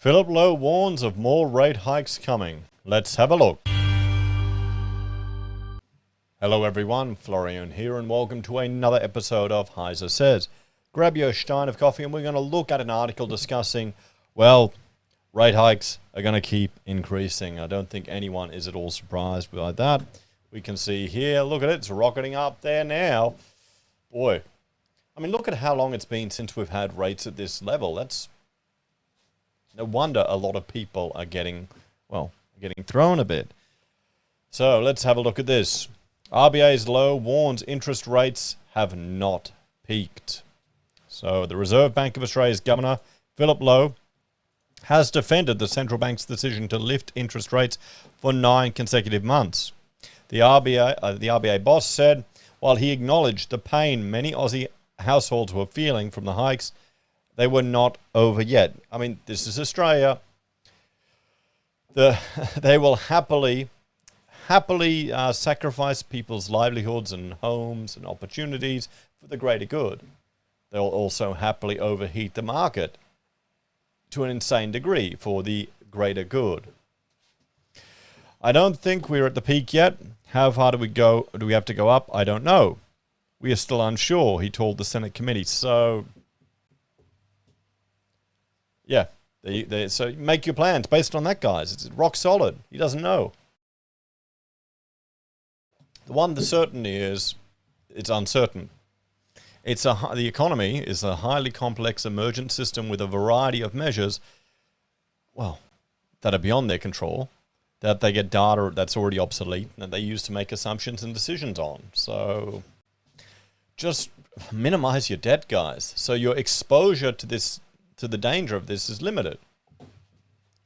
Philip Lowe warns of more rate hikes coming. Let's have a look. Hello everyone, Florian here and welcome to another episode of HeiseSays. Grab your stein of coffee and we're going to look at an article discussing, well, rate hikes are going to keep increasing. I don't think anyone is at all surprised by that. We can see here, look at it, it's rocketing up there now. Boy, I mean, look at how long it's been since we've had rates at this level. That's no wonder a lot of people are getting thrown a bit. So let's have a look at this. RBA's Lowe warns interest rates have not peaked. So the Reserve Bank of Australia's Governor, Philip Lowe, has defended the central bank's decision to lift interest rates for 9 consecutive months. The RBA boss said, while he acknowledged the pain many Aussie households were feeling from the hikes, they were not over yet. I mean, this is Australia. They will happily sacrifice people's livelihoods and homes and opportunities for the greater good. They'll also happily overheat the market to an insane degree for the greater good. I don't think we're at the peak yet. How far do we have to go up? I don't know. We are still unsure, he told the Senate committee. So, yeah, so make your plans based on that, guys. It's rock solid. He doesn't know. The certainty is it's uncertain. The economy is a highly complex emergent system with a variety of measures, well, that are beyond their control, that they get data that's already obsolete, and that they use to make assumptions and decisions on. So just minimize your debt, guys. So your exposure to the danger of this is limited.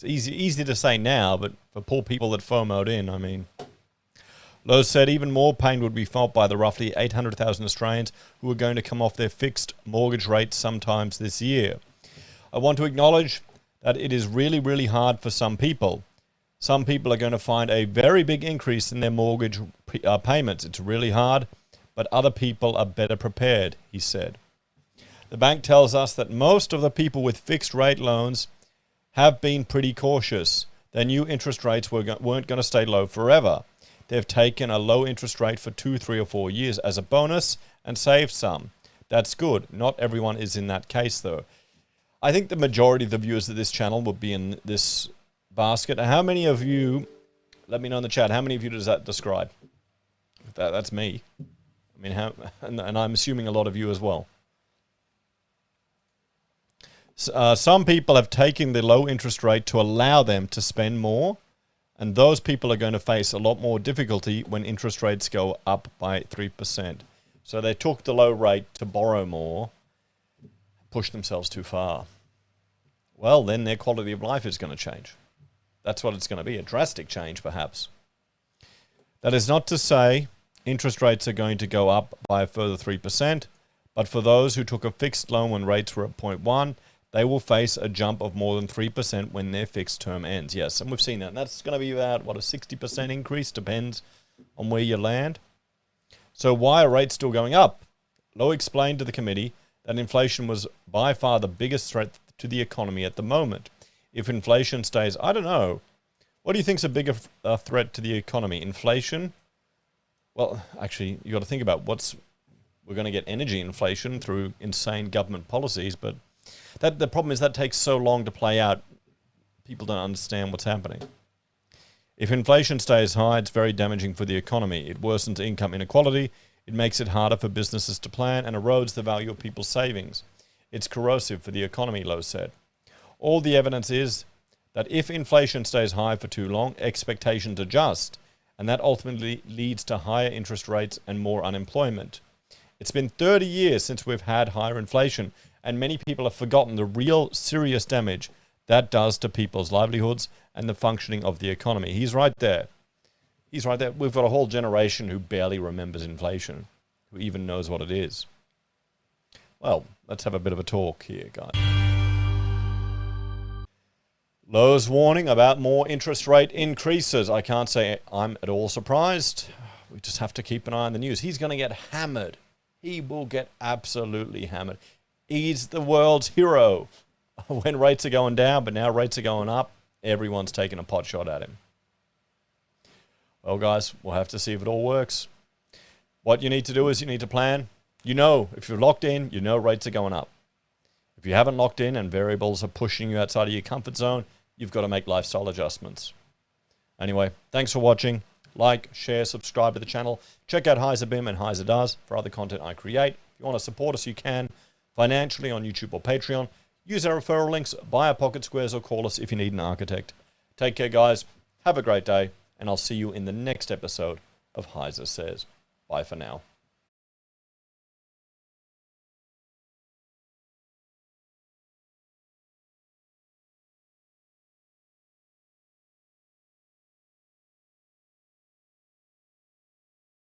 It's easy to say now, but for poor people that FOMO'd in, I mean. Lowe said even more pain would be felt by the roughly 800,000 Australians who are going to come off their fixed mortgage rates sometimes this year. I want to acknowledge that it is really, really hard for some people. Some people are going to find a very big increase in their mortgage payments. It's really hard, but other people are better prepared, he said. The bank tells us that most of the people with fixed rate loans have been pretty cautious. Their new interest rates weren't going to stay low forever. They've taken a low interest rate for 2, 3 or 4 years as a bonus and saved some. That's good. Not everyone is in that case, though. I think the majority of the viewers of this channel will be in this basket. How many of you, let me know in the chat, how many of you does that describe? That's me. I mean, and I'm assuming a lot of you as well. Some people have taken the low interest rate to allow them to spend more. And those people are going to face a lot more difficulty when interest rates go up by 3%. So they took the low rate to borrow more, push themselves too far. Well, then their quality of life is going to change. That's what it's going to be, a drastic change perhaps. That is not to say interest rates are going to go up by a further 3%, but for those who took a fixed loan when rates were at 0.1, they will face a jump of more than 3% when their fixed term ends. Yes, and we've seen that. And that's going to be about, a 60% increase, depends on where you land. So why are rates still going up? Lowe explained to the committee that inflation was by far the biggest threat to the economy at the moment. If inflation stays, I don't know. What do you think is a bigger threat to the economy? Inflation? Well, actually, you got to think about we're going to get energy inflation through insane government policies, but the problem is that takes so long to play out, people don't understand what's happening. If inflation stays high, it's very damaging for the economy. It worsens income inequality, it makes it harder for businesses to plan, and erodes the value of people's savings. It's corrosive for the economy, Lowe said. All the evidence is that if inflation stays high for too long, expectations adjust, and that ultimately leads to higher interest rates and more unemployment. It's been 30 years since we've had higher inflation, and many people have forgotten the real serious damage that does to people's livelihoods and the functioning of the economy. He's right there. He's right there. We've got a whole generation who barely remembers inflation, who even knows what it is. Well, let's have a bit of a talk here, guys. Lowe's warning about more interest rate increases. I can't say I'm at all surprised. We just have to keep an eye on the news. He's going to get hammered. He will get absolutely hammered. He's the world's hero. when rates are going down, but now rates are going up, everyone's taking a pot shot at him. Well, guys, we'll have to see if it all works. What you need to do is you need to plan. You know, if you're locked in, you know rates are going up. If you haven't locked in and variables are pushing you outside of your comfort zone, you've got to make lifestyle adjustments. Anyway, thanks for watching. Like, share, subscribe to the channel. Check out HeiseBIM and Heise Does for other content I create. If you want to support us, you can financially on YouTube or Patreon. Use our referral links, buy our pocket squares, or call us if you need an architect. Take care, guys. Have a great day, and I'll see you in the next episode of HeiseSays. Bye for now.